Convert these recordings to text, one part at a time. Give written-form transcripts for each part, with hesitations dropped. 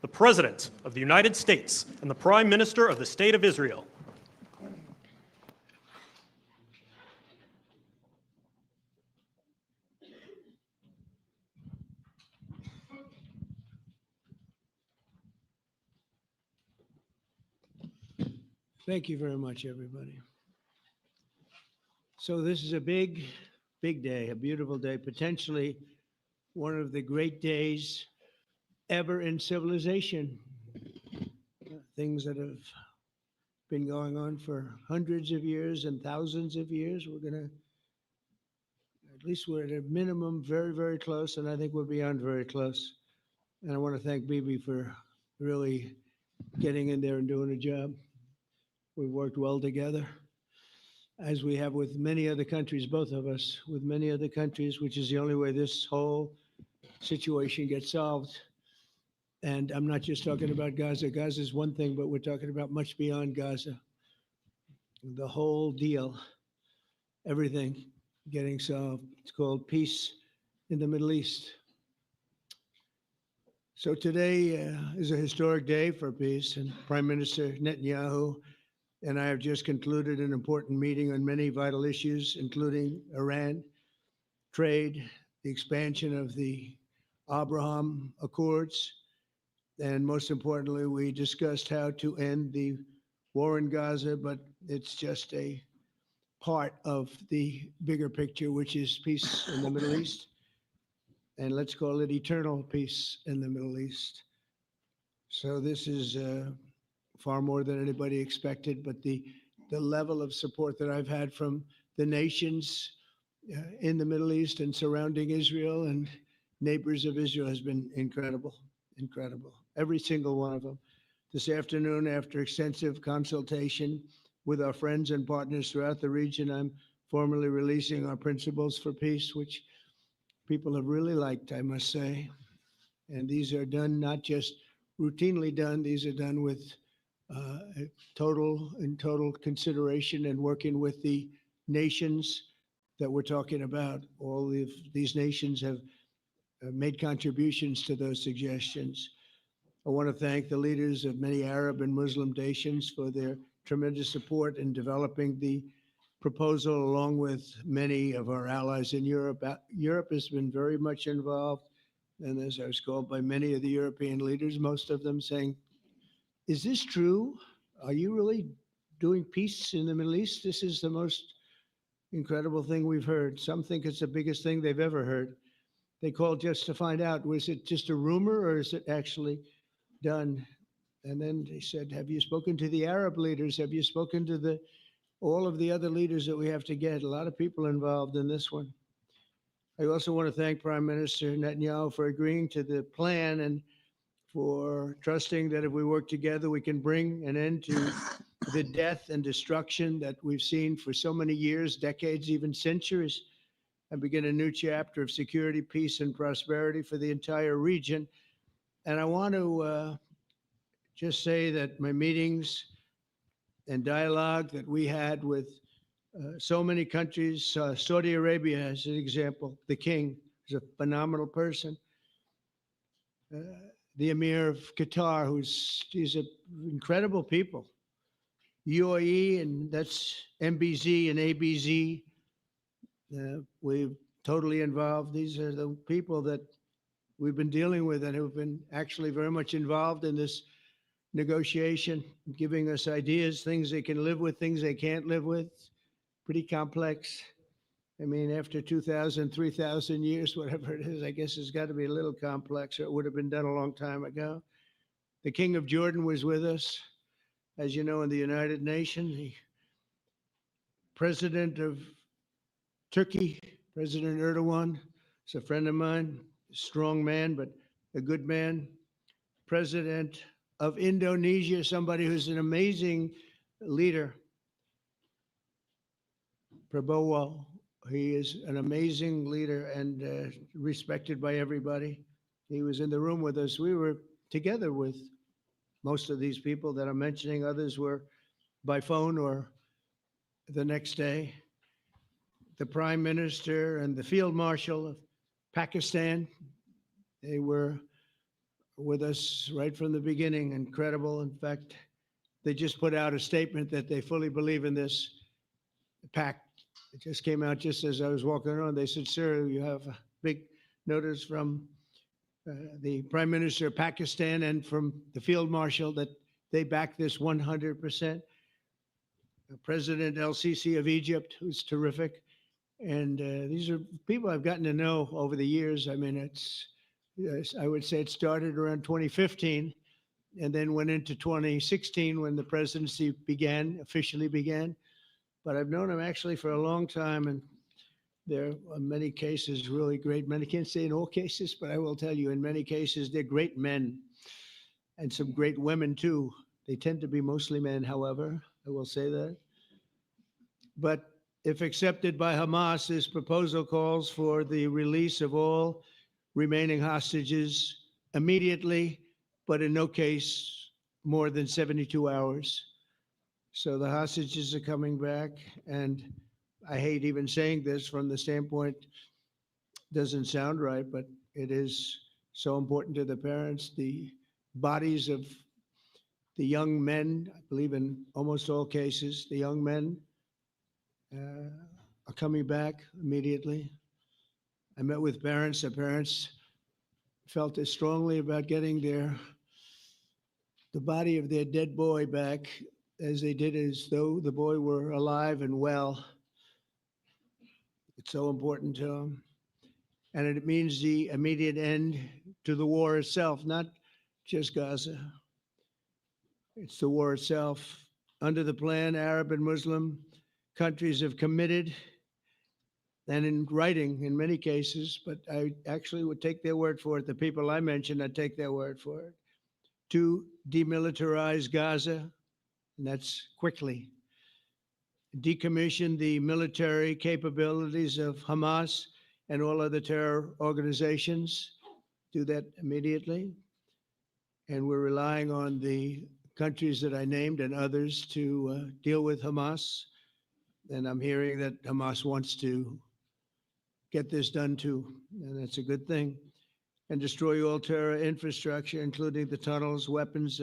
the President of the United States and the Prime Minister of the State of Israel. Thank you very much, everybody. So this is a big, big day, a beautiful day, potentially one of the great days ever in civilization. Things that have been going on for hundreds of years and thousands of years. At least we're at a minimum very, very close, and I think we're beyond very close. And I want to thank Bibi for really getting in there and doing a job. We've worked well together, as we have with many other countries, both of us, with many other countries, which is the only way this whole situation gets solved. And I'm not just talking about Gaza. Gaza is one thing, but we're talking about much beyond Gaza. The whole deal, everything getting solved. It's called peace in the Middle East. So today is a historic day for peace, and Prime Minister Netanyahu and I have just concluded an important meeting on many vital issues, including Iran, trade, the expansion of the Abraham Accords, and most importantly, we discussed how to end the war in Gaza, but it's just a part of the bigger picture, which is peace in the Middle East. And let's call it eternal peace in the Middle East. So this is far more than anybody expected, but the level of support that I've had from the nations in the Middle East and surrounding Israel and neighbors of Israel has been incredible, incredible. Every single one of them. This afternoon, after extensive consultation with our friends and partners throughout the region, I'm formally releasing our principles for peace, which people have really liked, I must say. And these are done, not just routinely done, these are done with total consideration and working with the nations that we're talking about. All of these nations have made contributions to those suggestions. I want to thank the leaders of many Arab and Muslim nations for their tremendous support in developing the proposal, along with many of our allies in Europe. Europe has been very much involved, and as I was called by many of the European leaders, most of them saying, "Is this true? Are you really doing peace in the Middle East? This is the most incredible thing we've heard." Some think it's the biggest thing they've ever heard. They called just to find out, was it just a rumor or is it actually done? And then they said, "Have you spoken to the Arab leaders? Have you spoken to all of the other leaders that we have to get?" A lot of people involved in this one. I also want to thank Prime Minister Netanyahu for agreeing to the plan and for trusting that if we work together, we can bring an end to the death and destruction that we've seen for so many years, decades, even centuries, and begin a new chapter of security, peace, and prosperity for the entire region. And I want to just say that my meetings and dialogue that we had with so many countries, Saudi Arabia as an example, the king is a phenomenal person. The Emir of Qatar, he's an incredible people. UAE, and that's MBZ and ABZ. We're totally involved. These are the people that we've been dealing with and who've been actually very much involved in this negotiation, giving us ideas, things they can live with, things they can't live with. Pretty complex. I mean, after 2,000, 3,000 years, whatever it is, I guess it's got to be a little complex, or it would have been done a long time ago. The King of Jordan was with us, as you know, in the United Nations. The President of Turkey, President Erdogan, is a friend of mine, a strong man, but a good man. President of Indonesia, somebody who's an amazing leader, Prabowo. He is an amazing leader and respected by everybody. He was in the room with us. We were together with most of these people that I'm mentioning. Others were by phone or the next day. The Prime Minister and the Field Marshal of Pakistan, they were with us right from the beginning. Incredible. In fact, they just put out a statement that they fully believe in this pact. It just came out just as I was walking around. They said, "Sir, you have a big notice from the Prime Minister of Pakistan and from the Field Marshal that they back this 100%. President El-Sisi of Egypt, who's terrific. And these are people I've gotten to know over the years. I mean, yes, I would say it started around 2015 and then went into 2016 when the presidency officially began. But I've known them actually for a long time, and they're in many cases really great men. I can't say in all cases, but I will tell you in many cases they're great men and some great women too. They tend to be mostly men, however, I will say that. But if accepted by Hamas, this proposal calls for the release of all remaining hostages immediately, but in no case more than 72 hours. So the hostages are coming back, and I hate even saying this from the standpoint, doesn't sound right, but it is so important to the parents. The bodies of the young men, I believe in almost all cases, the young men are coming back immediately. I met with parents. The parents felt as strongly about getting the body of their dead boy back as they did as though the boy were alive and well. It's so important to them. And it means the immediate end to the war itself, not just Gaza. It's the war itself. Under the plan, Arab and Muslim countries have committed, and in writing in many cases, but I actually would take their word for it. The people I mentioned, I'd take their word for it, to demilitarize Gaza, and that's quickly. Decommission the military capabilities of Hamas and all other terror organizations. Do that immediately. And we're relying on the countries that I named and others to deal with Hamas. And I'm hearing that Hamas wants to get this done too, and that's a good thing. And destroy all terror infrastructure, including the tunnels, weapons,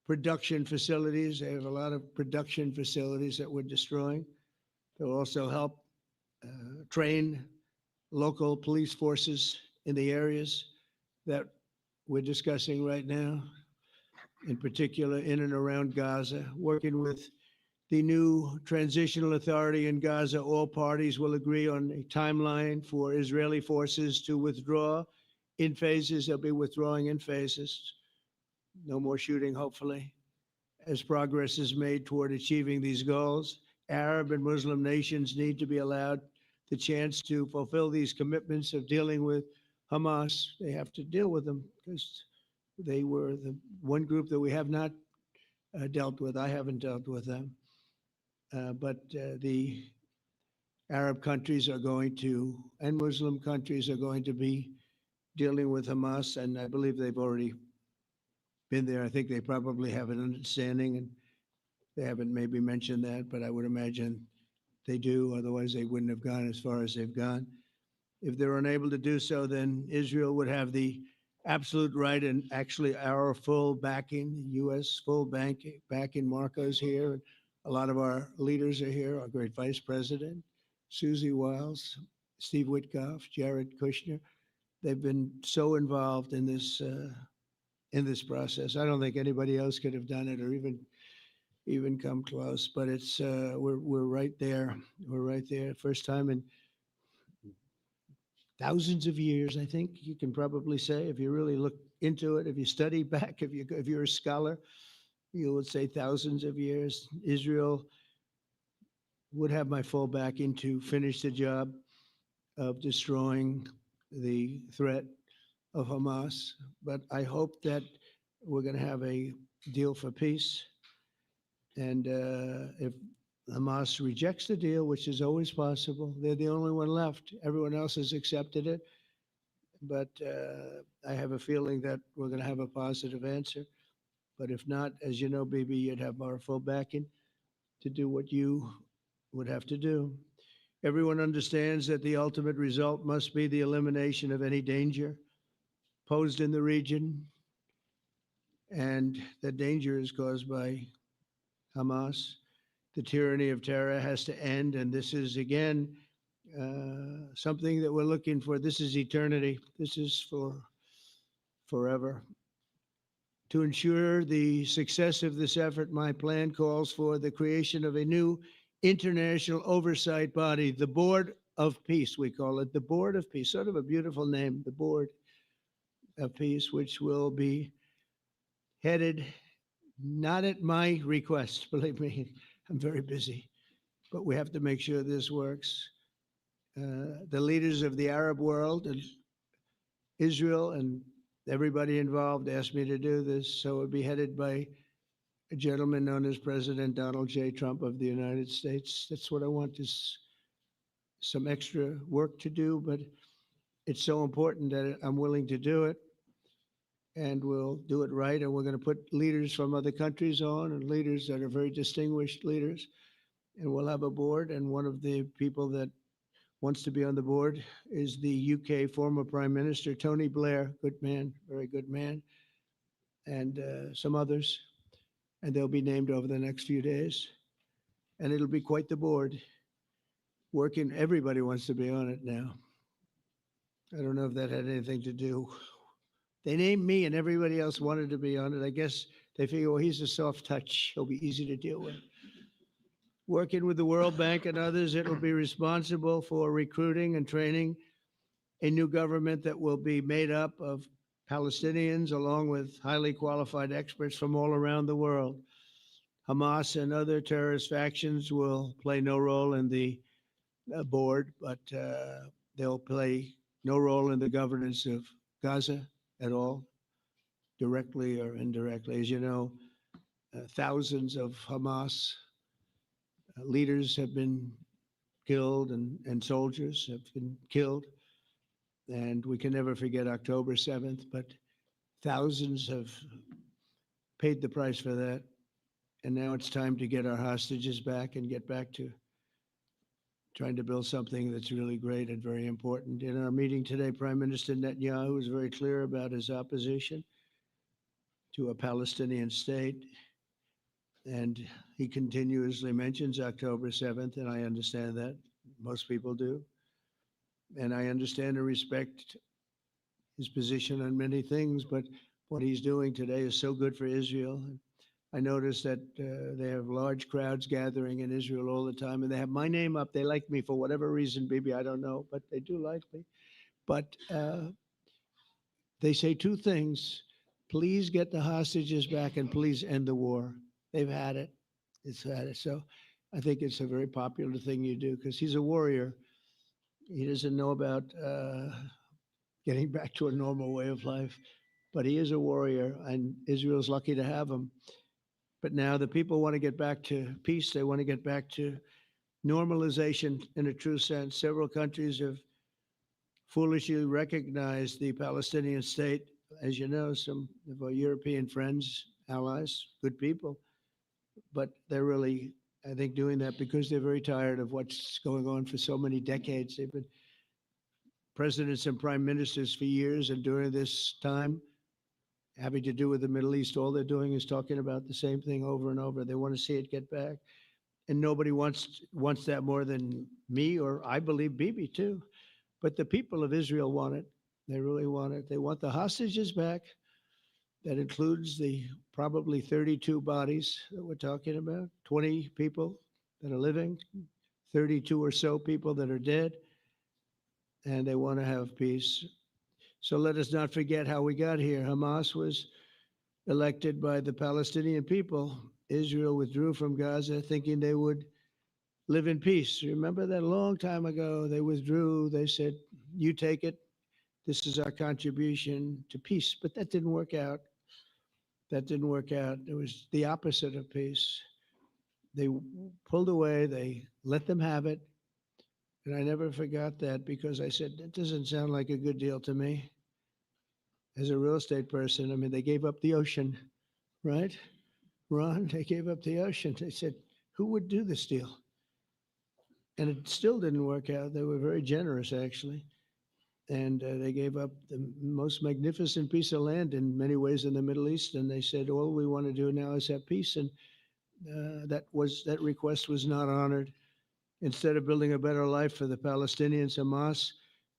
production facilities. They have a lot of production facilities that we're destroying. They'll also help train local police forces in the areas that we're discussing right now, in particular in and around Gaza, working with the new transitional authority in Gaza. All parties will agree on a timeline for Israeli forces to withdraw in phases. They'll be withdrawing in phases. No more shooting, hopefully. As progress is made toward achieving these goals, Arab and Muslim nations need to be allowed the chance to fulfill these commitments of dealing with Hamas. They have to deal with them because they were the one group that we have not dealt with. I haven't dealt with them. But the Arab countries are going to, and Muslim countries are going to be dealing with Hamas, and I believe they've already been there. I think they probably have an understanding, and they haven't maybe mentioned that, but I would imagine they do. Otherwise, they wouldn't have gone as far as they've gone. If they're unable to do so, then Israel would have the absolute right and actually our full backing, U.S. full backing. Marco's here. And a lot of our leaders are here, our great vice president, Susie Wiles, Steve Witkoff, Jared Kushner. They've been so involved in this process. I don't think anybody else could have done it or even come close, but it's we're right there. We're right there. First time in thousands of years, I think you can probably say, if you really look into it, if you study back, if you're a scholar, you would say thousands of years. Israel would have my full backing to finish the job of destroying the threat of Hamas. But I hope that we're going to have a deal for peace. And if Hamas rejects the deal, which is always possible, they're the only one left. Everyone else has accepted it. But I have a feeling that we're going to have a positive answer. But if not, as you know, Bibi, you'd have our full backing to do what you would have to do. Everyone understands that the ultimate result must be the elimination of any danger posed in the region, and the danger is caused by Hamas. The tyranny of terror has to end, and this is, again, something that we're looking for. This is eternity. This is for forever. To ensure the success of this effort, my plan calls for the creation of a new international oversight body, the Board of Peace, we call it, the Board of Peace, sort of a beautiful name, the Board of Peace, which will be headed not at my request, believe me, I'm very busy, but we have to make sure this works. The leaders of the Arab world and Israel and everybody involved asked me to do this, so it would be headed by a gentleman known as President Donald J. Trump of the United States. That's what I want, is some extra work to do, but it's so important that I'm willing to do it, and we'll do it right. And we're going to put leaders from other countries on, and leaders that are very distinguished leaders, and we'll have a board. And one of the people that wants to be on the board is the UK former Prime Minister, Tony Blair, good man, very good man, and some others. And they'll be named over the next few days. And it'll be quite the board. Working, everybody wants to be on it now. I don't know if that had anything to do. They named me and everybody else wanted to be on it. I guess they figure, well, he's a soft touch. He'll be easy to deal with. Working with the World Bank and others, it will be responsible for recruiting and training a new government that will be made up of Palestinians along with highly qualified experts from all around the world. Hamas and other terrorist factions will play no role in the board, but they'll play no role in the governance of Gaza at all, directly or indirectly. As you know, thousands of Hamas leaders have been killed, and soldiers have been killed. And we can never forget October 7th, but thousands have paid the price for that. And now it's time to get our hostages back and get back to trying to build something that's really great and very important. In our meeting today, Prime Minister Netanyahu was very clear about his opposition to a Palestinian state. And he continuously mentions October 7th, and I understand that. Most people do. And I understand and respect his position on many things, but what he's doing today is so good for Israel. I noticed that they have large crowds gathering in Israel all the time, and they have my name up. They like me for whatever reason, Bibi, I don't know, but they do like me. But they say two things: please get the hostages back, and please end the war. They've had it. It's had it. So I think it's a very popular thing you do, because he's a warrior. He doesn't know about getting back to a normal way of life, but he is a warrior, and Israel's lucky to have him. But now the people want to get back to peace. They want to get back to normalization in a true sense. Several countries have foolishly recognized the Palestinian state. As you know, some of our European friends, allies, good people, but they're really, I think, doing that because they're very tired of what's going on for so many decades. They've been presidents and prime ministers for years, and during this time, having to do with the Middle East, all they're doing is talking about the same thing over and over. They want to see it get back. And nobody wants that more than me, or I believe Bibi too. But the people of Israel want it. They really want it. They want the hostages back. That includes the probably 32 bodies that we're talking about, 20 people that are living, 32 or so people that are dead, and they want to have peace. So let us not forget how we got here. Hamas was elected by the Palestinian people. Israel withdrew from Gaza thinking they would live in peace. Remember that a long time ago, they withdrew. They said, you take it. This is our contribution to peace. But that didn't work out. That didn't work out. It was the opposite of peace. They pulled away. They let them have it. And I never forgot that, because I said, that doesn't sound like a good deal to me. As a real estate person, I mean, they gave up the ocean, right? Ron, they gave up the ocean. They said, who would do this deal? And it still didn't work out. They were very generous, actually. And they gave up the most magnificent piece of land in many ways in the Middle East. And they said, all we want to do now is have peace. And that request was not honored. Instead of building a better life for the Palestinians, Hamas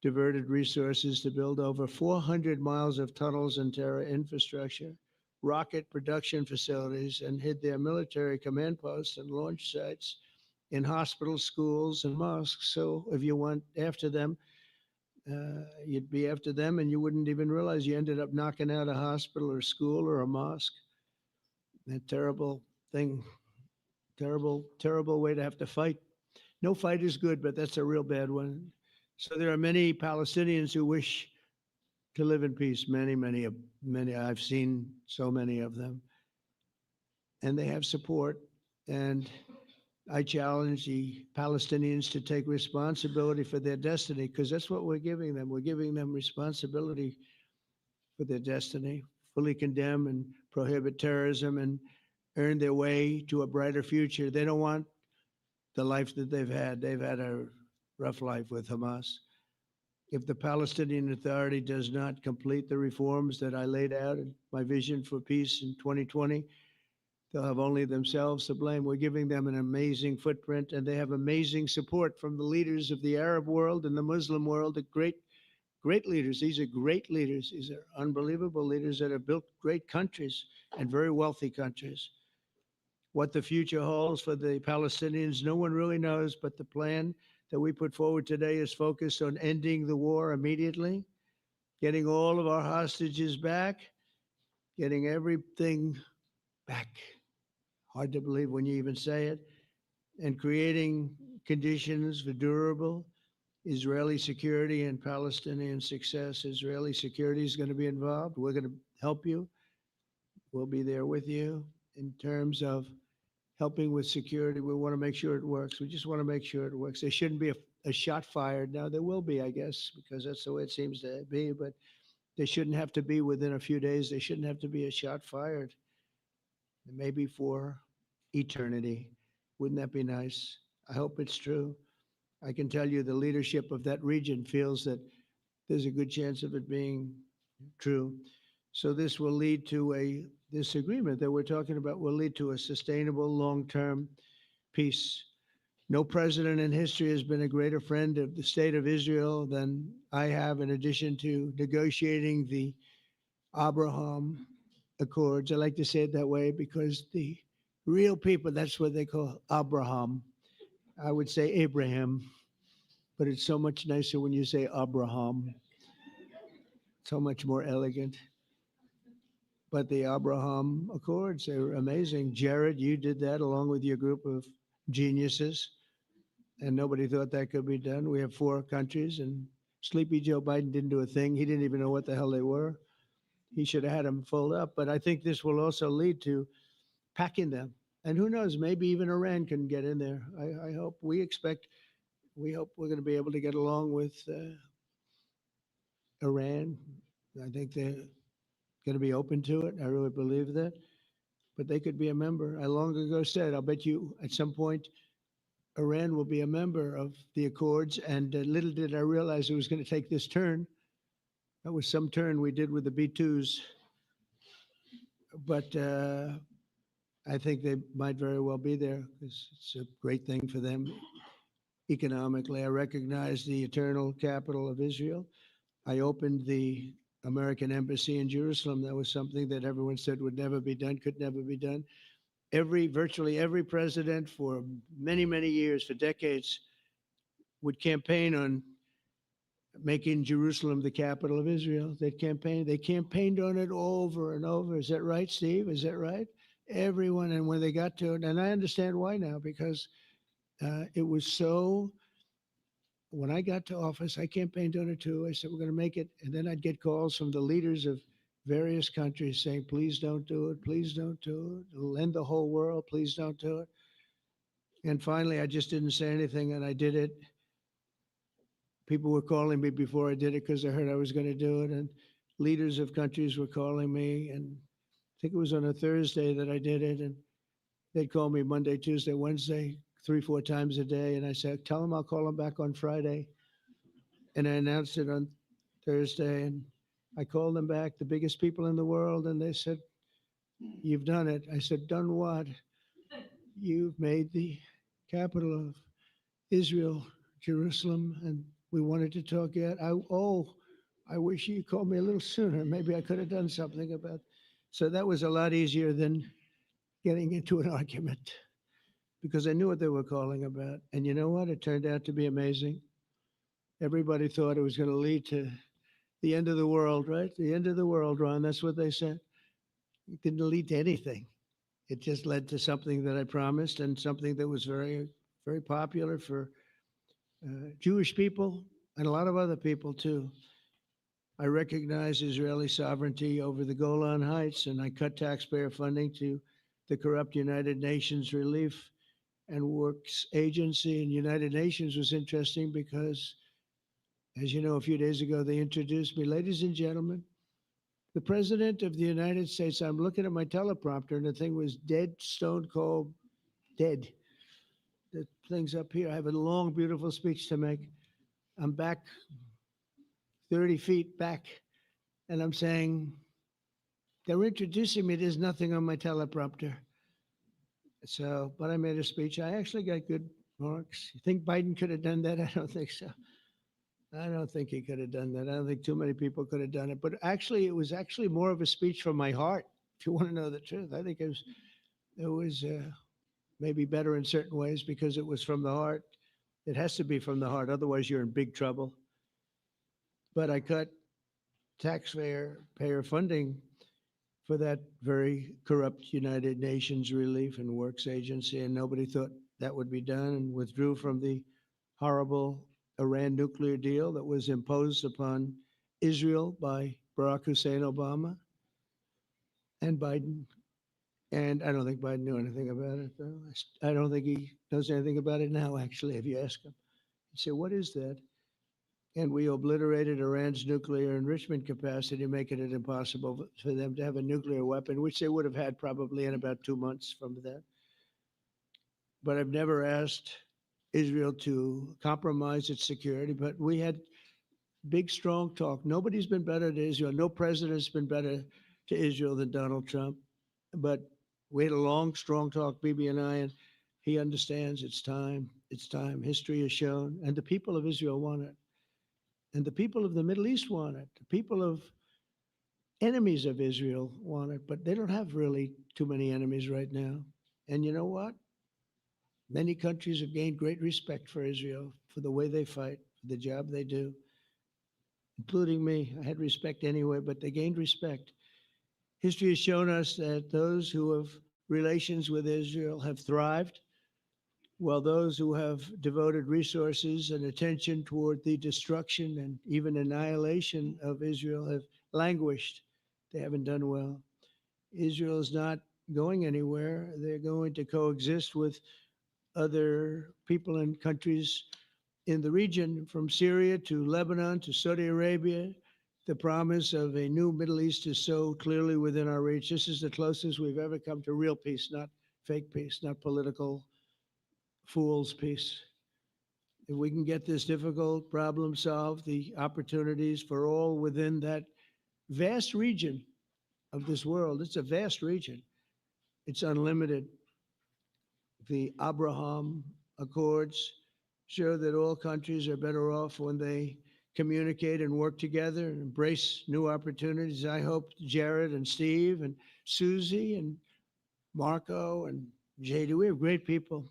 diverted resources to build over 400 miles of tunnels and terror infrastructure, rocket production facilities, and hid their military command posts and launch sites in hospitals, schools, and mosques. So if you went after them, you'd be after them and you wouldn't even realize you ended up knocking out a hospital or school or a mosque. That terrible thing, terrible, terrible way to have to fight. No fight is good, but that's a real bad one. So there are many Palestinians who wish to live in peace. Many, many, many. I've seen so many of them, and they have support. And I challenge the Palestinians to take responsibility for their destiny, because that's what we're giving them. We're giving them responsibility for their destiny, fully condemn and prohibit terrorism and earn their way to a brighter future. They don't want the life that they've had. They've had a rough life with Hamas. If the Palestinian Authority does not complete the reforms that I laid out in my vision for peace in 2020, they'll have only themselves to blame. We're giving them an amazing footprint, and they have amazing support from the leaders of the Arab world and the Muslim world, the great leaders. These are great leaders. These are unbelievable leaders that have built great countries and very wealthy countries. What the future holds for the Palestinians, no one really knows, but the plan that we put forward today is focused on ending the war immediately, getting all of our hostages back, getting everything back. Hard to believe when you even say it, and creating conditions for durable Israeli security and Palestinian success. Israeli security is going to be involved. We're going to help you. We'll be there with you in terms of helping with security. We want to make sure it works. We just want to make sure it works. There shouldn't be a shot fired. Now, there will be, I guess, because that's the way it seems to be, but they shouldn't have to be within a few days. There shouldn't have to be a shot fired. Maybe for eternity. Wouldn't that be nice? I hope it's true. I can tell you the leadership of that region feels that there's a good chance of it being true. So this will lead to this agreement that we're talking about will lead to a sustainable long-term peace. No president in history has been a greater friend of the state of Israel than I have, in addition to negotiating the Abraham Accords. I like to say it that way because the real people, that's what they call Abraham. I would say Abraham, but it's so much nicer when you say Abraham. So much more elegant. But the Abraham Accords, they were amazing. Jared, you did that along with your group of geniuses, and nobody thought that could be done. We have 4 countries, and Sleepy Joe Biden didn't do a thing. He didn't even know what the hell they were. He should have had them fold up. But I think this will also lead to packing them. And who knows, maybe even Iran can get in there. I hope, we hope we're going to be able to get along with Iran. I think they're going to be open to it. I really believe that. But they could be a member. I long ago said, I'll bet you at some point Iran will be a member of the Accords. And little did I realize it was going to take this turn. That was some turn we did with the B2s. But I think they might very well be there because it's a great thing for them economically. I recognize the eternal capital of Israel. I opened the American embassy in Jerusalem. That was something that everyone said would never be done, could never be done. Virtually every president for many, many years, for decades, would campaign on making Jerusalem the capital of Israel. They campaigned on it over and over. Is that right, Steve? Is that right? Everyone, and when they got to it, and I understand why now, because it was so, when I got to office, I campaigned on it too. I said, we're going to make it. And then I'd get calls from the leaders of various countries saying, please don't do it. Please don't do it. It'll end the whole world. Please don't do it. And finally, I just didn't say anything and I did it. People were calling me before I did it because they heard I was going to do it. And leaders of countries were calling me. And I think it was on a Thursday that I did it. And they'd call me Monday, Tuesday, Wednesday, 3-4 times a day. And I said, tell them I'll call them back on Friday. And I announced it on Thursday, and I called them back, the biggest people in the world, and they said, "You've done it." I said, "Done what?" "You've made the capital of Israel, Jerusalem, and we wanted to talk yet. I wish you called me a little sooner. Maybe I could have done something about." So that was a lot easier than getting into an argument because I knew what they were calling about. And you know what? It turned out to be amazing. Everybody thought it was going to lead to the end of the world, right? The end of the world, Ron. That's what they said. It didn't lead to anything. It just led to something that I promised and something that was very, very popular for Jewish people and a lot of other people too. I recognize Israeli sovereignty over the Golan Heights, and I cut taxpayer funding to the corrupt United Nations Relief and Works Agency. And United Nations was interesting because, as you know, a few days ago, they introduced me. Ladies and gentlemen, the President of the United States. I'm looking at my teleprompter, and the thing was dead, stone cold, dead. The thing's up here. I have a long, beautiful speech to make. I'm back 30 feet back, and I'm saying, they're introducing me. There's nothing on my teleprompter. So, but I made a speech. I actually got good marks. You think Biden could have done that? I don't think so. I don't think he could have done that. I don't think too many people could have done it. But actually, it was actually more of a speech from my heart, if you want to know the truth. I think it was maybe better in certain ways because it was from the heart. It has to be from the heart. Otherwise, you're in big trouble. But I cut taxpayer funding for that very corrupt United Nations Relief and Works Agency, and nobody thought that would be done, and withdrew from the horrible Iran nuclear deal that was imposed upon Israel by Barack Hussein Obama and Biden. And I don't think Biden knew anything about it, though. I don't think he knows anything about it now, actually, if you ask him. You say, what is that? And we obliterated Iran's nuclear enrichment capacity, making it impossible for them to have a nuclear weapon, which they would have had probably in about 2 months from that. But I've never asked Israel to compromise its security, but we had big, strong talk. Nobody's been better to Israel. No president's been better to Israel than Donald Trump. But we had a long, strong talk, Bibi and I, and he understands it's time. It's time. History has shown, and the people of Israel want it. And the people of the Middle East want it. The people of enemies of Israel want it, but they don't have really too many enemies right now. And you know what? Many countries have gained great respect for Israel, for the way they fight, for the job they do, including me. I had respect anyway, but they gained respect. History has shown us that those who have relations with Israel have thrived, while those who have devoted resources and attention toward the destruction and even annihilation of Israel have languished. They haven't done well. Israel is not going anywhere. They're going to coexist with other people and countries in the region, from Syria to Lebanon to Saudi Arabia. The promise of a new Middle East is so clearly within our reach. This is the closest we've ever come to real peace, not fake peace, not political fool's peace. If we can get this difficult problem solved, the opportunities for all within that vast region of this world, it's a vast region, it's unlimited. The Abraham Accords show that all countries are better off when they communicate and work together and embrace new opportunities. I hope Jared and Steve and Susie and Marco and JD, we have great people.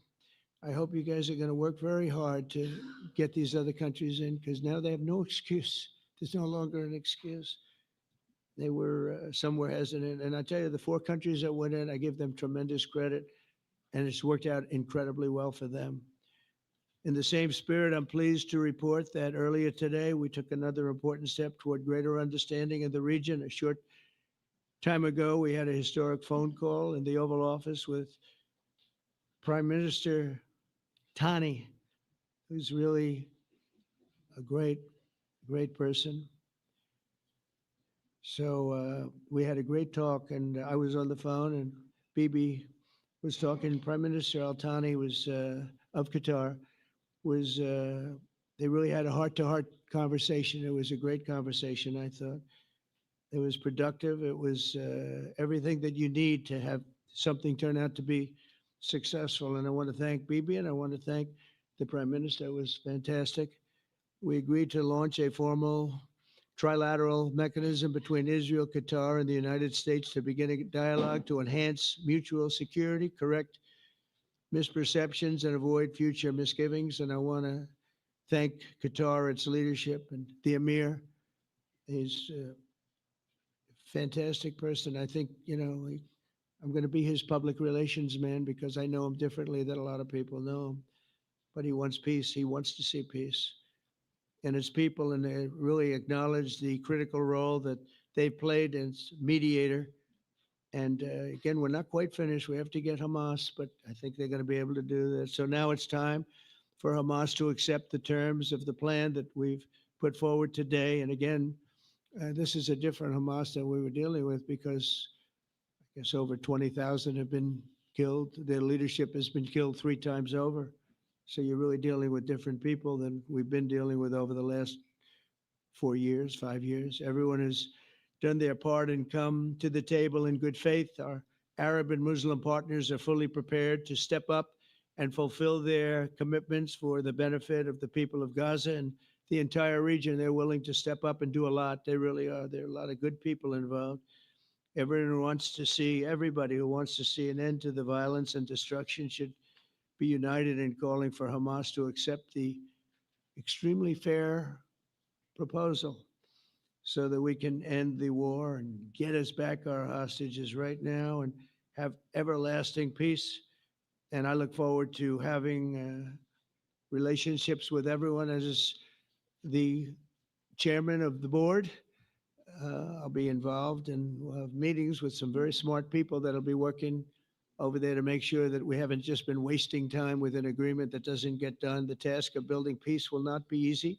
I hope you guys are going to work very hard to get these other countries in, because now they have no excuse. There's no longer an excuse. They were somewhere hesitant. And I tell you, the 4 countries that went in, I give them tremendous credit, and it's worked out incredibly well for them. In the same spirit, I'm pleased to report that earlier today, we took another important step toward greater understanding in the region. A short time ago, we had a historic phone call in the Oval Office with Prime Minister Tani, who's really a great, great person. So we had a great talk, and I was on the phone, and Bibi was talking. Prime Minister Al Thani was of Qatar. They really had a heart-to-heart conversation. It was a great conversation, I thought. It was productive. It was everything that you need to have something turn out to be successful. And I want to thank Bibi and I want to thank the Prime Minister. It was fantastic. We agreed to launch a formal trilateral mechanism between Israel, Qatar, and the United States to begin a dialogue to enhance mutual security, correct misperceptions, and avoid future misgivings. And I want to thank Qatar, its leadership, and the Emir. He's a fantastic person. I think, I'm going to be his public relations man because I know him differently than a lot of people know him. But he wants peace. He wants to see peace. And his people, and they really acknowledge the critical role that they've played as mediator. And again, we're not quite finished. We have to get Hamas, but I think they're going to be able to do that. So now it's time for Hamas to accept the terms of the plan that we've put forward today. And again, this is a different Hamas than we were dealing with because I guess over 20,000 have been killed. Their leadership has been killed 3 times over. So you're really dealing with different people than we've been dealing with over the last 4 years, 5 years. Everyone has done their part and come to the table in good faith. Our Arab and Muslim partners are fully prepared to step up and fulfill their commitments for the benefit of the people of Gaza and the entire region. They're willing to step up and do a lot. They really are. There are a lot of good people involved. Everybody who wants to see an end to the violence and destruction should be united in calling for Hamas to accept the extremely fair proposal so that we can end the war and get us back our hostages right now and have everlasting peace. And I look forward to having relationships with everyone as the chairman of the board. I'll be involved and we'll have meetings with some very smart people that'll be working over there to make sure that we haven't just been wasting time with an agreement that doesn't get done. The task of building peace will not be easy.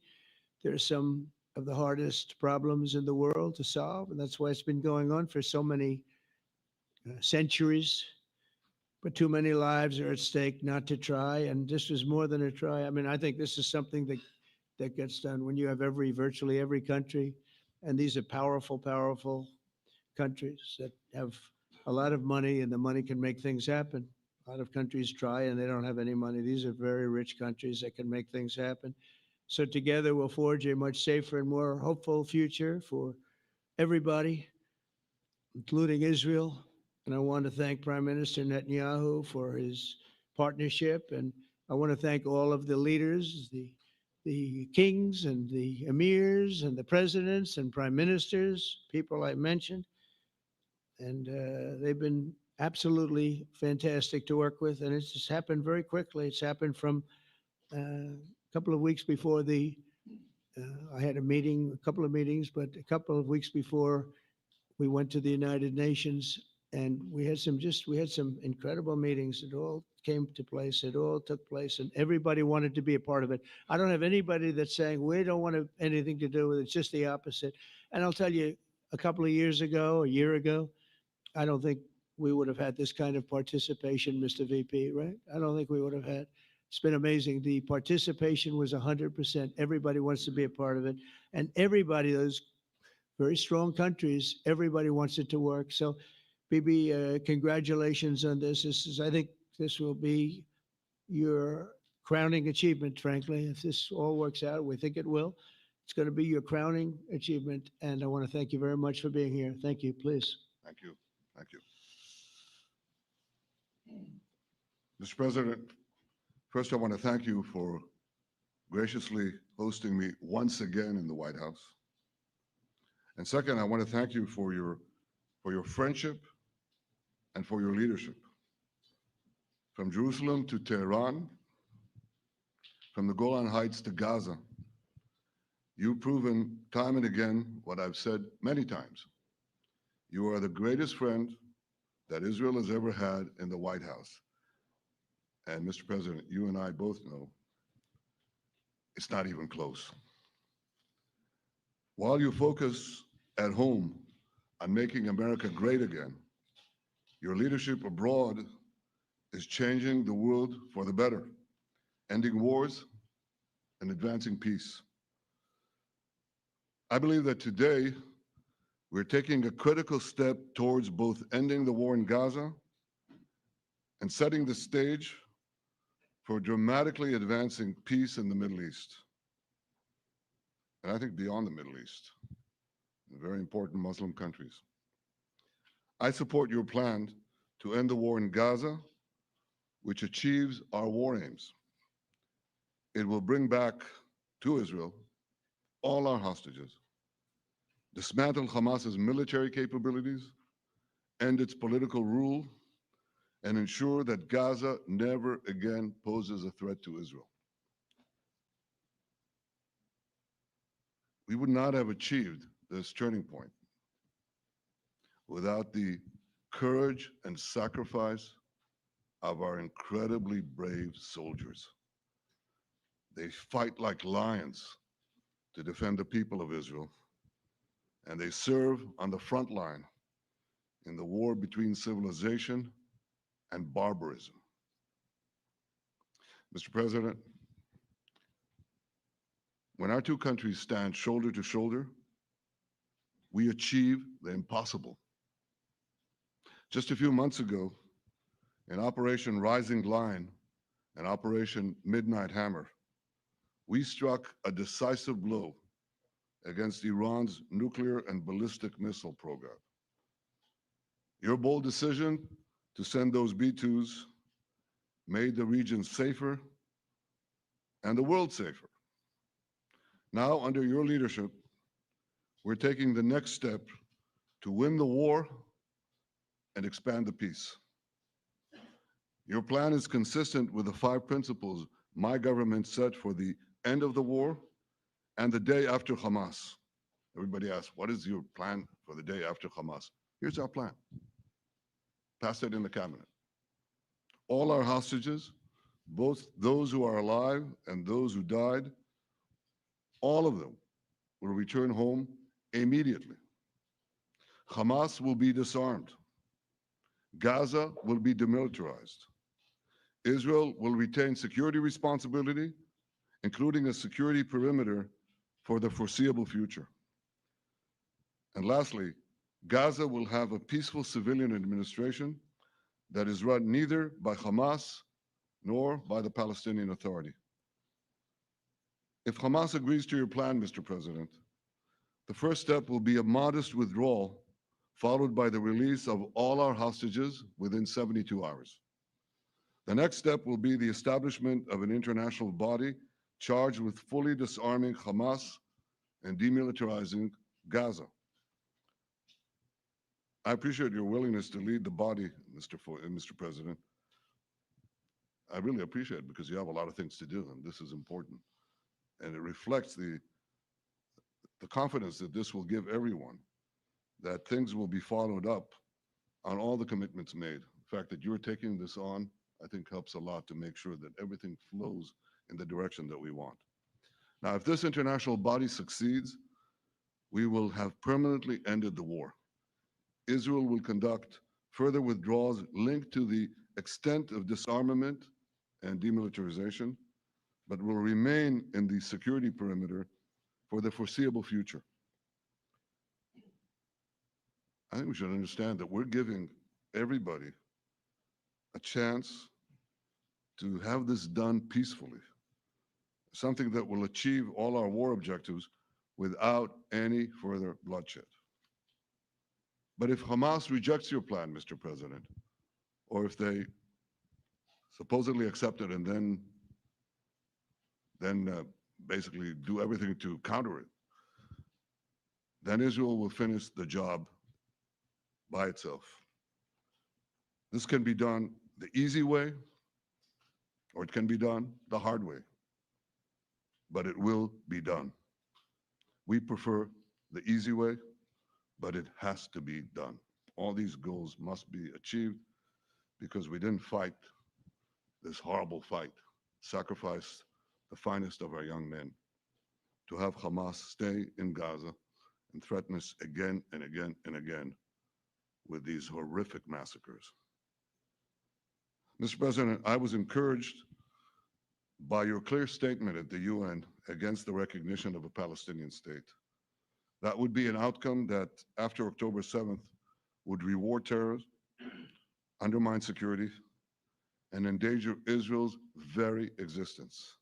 There are some of the hardest problems in the world to solve, and that's why it's been going on for so many centuries. But too many lives are at stake not to try, and this is more than a try. I mean, I think this is something that gets done when you have virtually every country, and these are powerful, powerful countries that have a lot of money, and the money can make things happen. A lot of countries try, and they don't have any money. These are very rich countries that can make things happen. So together we'll forge a much safer and more hopeful future for everybody, including Israel. And I want to thank Prime Minister Netanyahu for his partnership. And I want to thank all of the leaders, the kings and the emirs and the presidents and prime ministers, people I mentioned. And they've been absolutely fantastic to work with. And it's just happened very quickly. It's happened from a couple of weeks before I had a couple of meetings, but a couple of weeks before we went to the United Nations, and we had some incredible meetings. It all came to place. It all took place, and everybody wanted to be a part of it. I don't have anybody that's saying we don't want anything to do with it. It's just the opposite. And I'll tell you, a couple of years ago, a year ago, I don't think we would have had this kind of participation, Mr. VP, right? I don't think we would have had. It's been amazing. The participation was 100%. Everybody wants to be a part of it. And everybody, those very strong countries, everybody wants it to work. So, Bibi, congratulations on this. I think this will be your crowning achievement, frankly. If this all works out, we think it will. It's going to be your crowning achievement. And I want to thank you very much for being here. Thank you. Please. Thank you. Thank you. Mr. President, first I want to thank you for graciously hosting me once again in the White House. And second, I want to thank you for your friendship and for your leadership. From Jerusalem to Tehran, from the Golan Heights to Gaza, you've proven time and again what I've said many times. You are the greatest friend that Israel has ever had in the White House. And Mr. President, you and I both know it's not even close. While you focus at home on making America great again, your leadership abroad is changing the world for the better, ending wars and advancing peace. I believe that today we're taking a critical step towards both ending the war in Gaza and setting the stage for dramatically advancing peace in the Middle East. And I think beyond the Middle East, in very important Muslim countries. I support your plan to end the war in Gaza, which achieves our war aims. It will bring back to Israel all our hostages, dismantle Hamas's military capabilities, end its political rule, and ensure that Gaza never again poses a threat to Israel. We would not have achieved this turning point without the courage and sacrifice of our incredibly brave soldiers. They fight like lions to defend the people of Israel, and they serve on the front line in the war between civilization and barbarism. Mr. President, when our two countries stand shoulder to shoulder, we achieve the impossible. Just a few months ago, in Operation Rising Lion and Operation Midnight Hammer, we struck a decisive blow against Iran's nuclear and ballistic missile program. Your bold decision to send those B-2s made the region safer and the world safer. Now, under your leadership, we're taking the next step to win the war and expand the peace. Your plan is consistent with the 5 principles my government set for the end of the war and the day after Hamas. Everybody asks, what is your plan for the day after Hamas? Here's our plan. Pass it in the cabinet. All our hostages, both those who are alive and those who died, all of them will return home immediately. Hamas will be disarmed. Gaza will be demilitarized. Israel will retain security responsibility, including a security perimeter for the foreseeable future. And lastly, Gaza will have a peaceful civilian administration that is run neither by Hamas nor by the Palestinian Authority. If Hamas agrees to your plan, Mr. President, the first step will be a modest withdrawal, followed by the release of all our hostages within 72 hours. The next step will be the establishment of an international body charged with fully disarming Hamas and demilitarizing Gaza. I appreciate your willingness to lead the body, Mr. President. I really appreciate it because you have a lot of things to do, and this is important. And it reflects the confidence that this will give everyone, that things will be followed up on all the commitments made. The fact that you're taking this on, I think helps a lot to make sure that everything flows in the direction that we want. Now, if this international body succeeds, we will have permanently ended the war. Israel will conduct further withdrawals linked to the extent of disarmament and demilitarization, but will remain in the security perimeter for the foreseeable future. I think we should understand that we're giving everybody a chance to have this done peacefully, something that will achieve all our war objectives without any further bloodshed. But if Hamas rejects your plan, Mr. President, or if they supposedly accept it and then basically do everything to counter it, then Israel will finish the job by itself. This can be done the easy way, or it can be done the hard way, but it will be done. We prefer the easy way, but it has to be done. All these goals must be achieved because we didn't fight this horrible fight, sacrifice the finest of our young men to have Hamas stay in Gaza and threaten us again and again and again with these horrific massacres. Mr. President, I was encouraged by your clear statement at the UN against the recognition of a Palestinian state. That would be an outcome that, after October 7th, would reward terrorists, undermine security, and endanger Israel's very existence.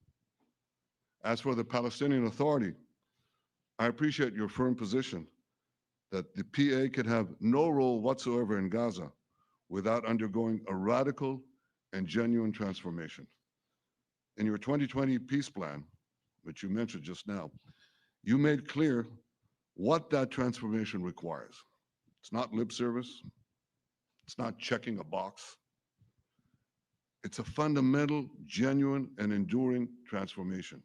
As for the Palestinian Authority, I appreciate your firm position that the PA can have no role whatsoever in Gaza without undergoing a radical and genuine transformation. In your 2020 peace plan, which you mentioned just now, you made clear what that transformation requires. It's not lip service. It's not checking a box. It's a fundamental, genuine, and enduring transformation.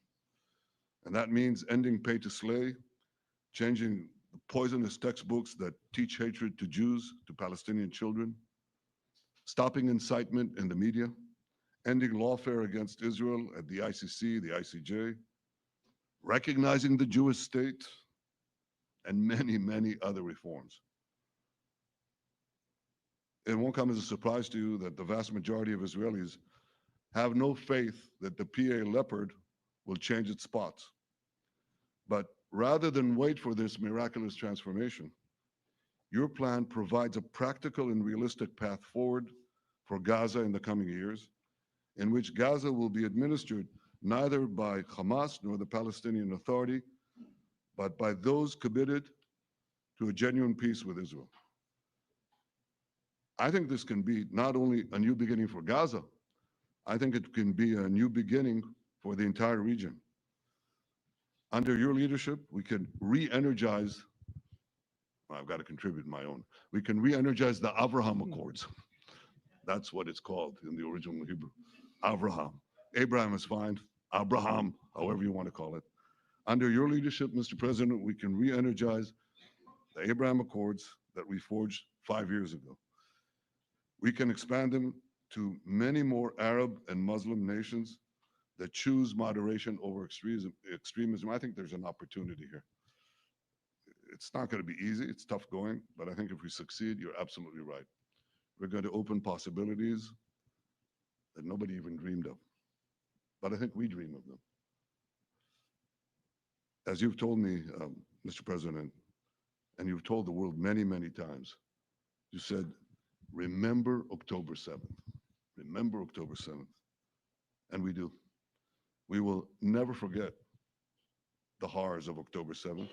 And that means ending pay to slay, changing the poisonous textbooks that teach hatred to Jews, to Palestinian children, stopping incitement in the media, ending lawfare against Israel at the ICC, the ICJ, recognizing the Jewish state, and many, many other reforms. It won't come as a surprise to you that the vast majority of Israelis have no faith that the PA Leopard will change its spots. But rather than wait for this miraculous transformation, your plan provides a practical and realistic path forward for Gaza in the coming years, in which Gaza will be administered neither by Hamas nor the Palestinian Authority, but by those committed to a genuine peace with Israel. I think this can be not only a new beginning for Gaza, I think it can be a new beginning for the entire region. Under your leadership, we can re-energize, well, I've got to contribute my own, we can re-energize the Abraham Accords. That's what it's called in the original Hebrew, Abraham. Abraham is fine, Abraham, however you want to call it. Under your leadership, Mr. President, we can re-energize the Abraham Accords that we forged 5 years ago. We can expand them to many more Arab and Muslim nations that choose moderation over extremism. I think there's an opportunity here. It's not going to be easy. It's tough going, but I think if we succeed, you're absolutely right. We're going to open possibilities that nobody even dreamed of. But I think we dream of them. As you've told me, Mr. President, and you've told the world many, many times, you said, remember October 7th. Remember October 7th. And we do. We will never forget the horrors of October 7th,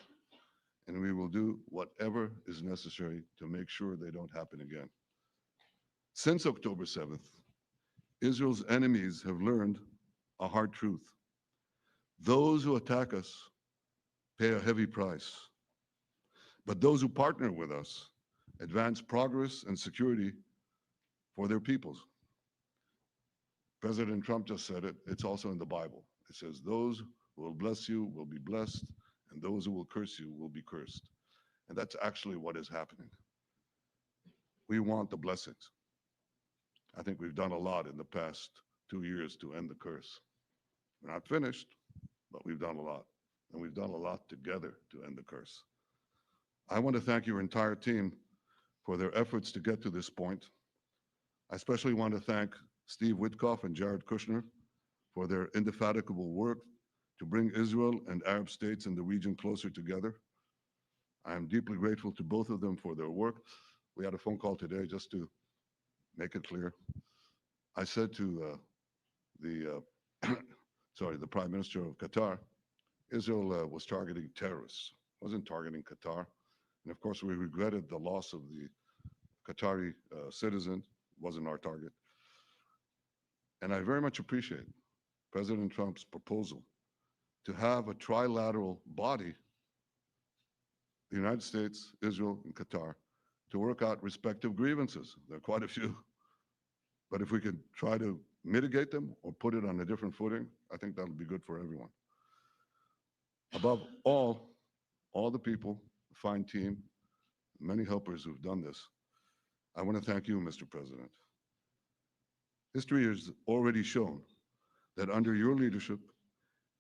and we will do whatever is necessary to make sure they don't happen again. Since October 7th, Israel's enemies have learned a hard truth. Those who attack us pay a heavy price, but those who partner with us advance progress and security for their peoples. President Trump just said it. It's also in the Bible. It says, those who will bless you will be blessed, and those who will curse you will be cursed. And that's actually what is happening. We want the blessings. I think we've done a lot in the past 2 years to end the curse. We're not finished, but we've done a lot. And we've done a lot together to end the curse. I want to thank your entire team for their efforts to get to this point. I especially want to thank Steve Witkoff and Jared Kushner for their indefatigable work to bring Israel and Arab states in the region closer together. I am deeply grateful to both of them for their work. We had a phone call today just to make it clear. I said to the Prime Minister of Qatar, Israel was targeting terrorists, wasn't targeting Qatar. And of course, we regretted the loss of the Qatari citizen, wasn't our target. And I very much appreciate President Trump's proposal to have a trilateral body, the United States, Israel, and Qatar, to work out respective grievances. There are quite a few. But if we could try to mitigate them or put it on a different footing, I think that'll be good for everyone. Above all the people, the fine team, many helpers who've done this, I want to thank you, Mr. President. History has already shown that under your leadership,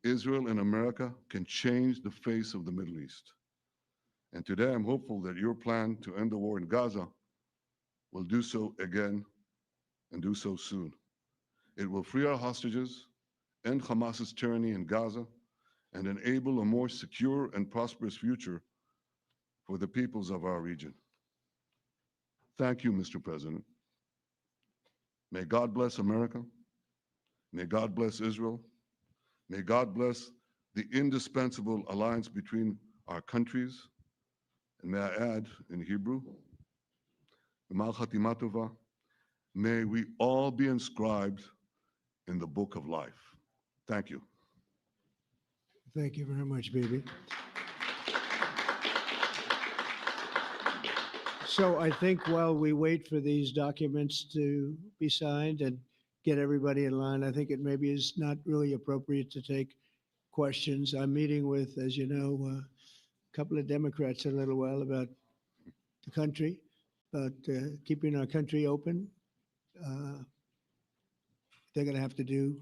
Israel and America can change the face of the Middle East. And today I'm hopeful that your plan to end the war in Gaza will do so again and do so soon. It will free our hostages, end Hamas's tyranny in Gaza, and enable a more secure and prosperous future for the peoples of our region. Thank you, Mr. President. May God bless America. May God bless Israel. May God bless the indispensable alliance between our countries. And may I add in Hebrew, G'mal Chatima Tova, may we all be inscribed in the book of life. Thank you. Thank you very much, Bibi. So I think while we wait for these documents to be signed and get everybody in line, I think it maybe is not really appropriate to take questions. I'm meeting with, as you know, a couple of Democrats in a little while about the country, about keeping our country open. They're going to have to do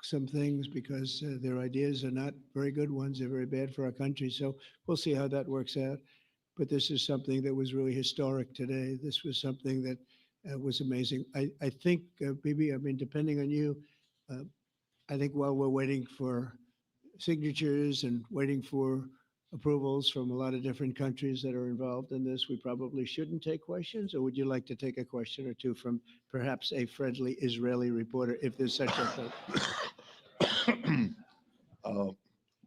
some things because their ideas are not very good ones. They're very bad for our country. So we'll see how that works out. But this is something that was really historic today. This was something that was amazing. I think, Bibi, I mean, depending on you, I think while we're waiting for signatures and waiting for approvals from a lot of different countries that are involved in this, we probably shouldn't take questions, or would you like to take a question or two from perhaps a friendly Israeli reporter, if there's such a thing?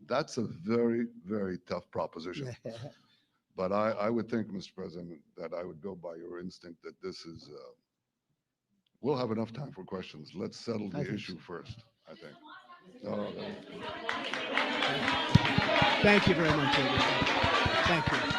That's a very, very tough proposition. But I would think, Mr. President, that I would go by your instinct that this is, we'll have enough time for questions. Let's settle I the think issue so. first, I think. No, Thank you very much, everybody. Thank you.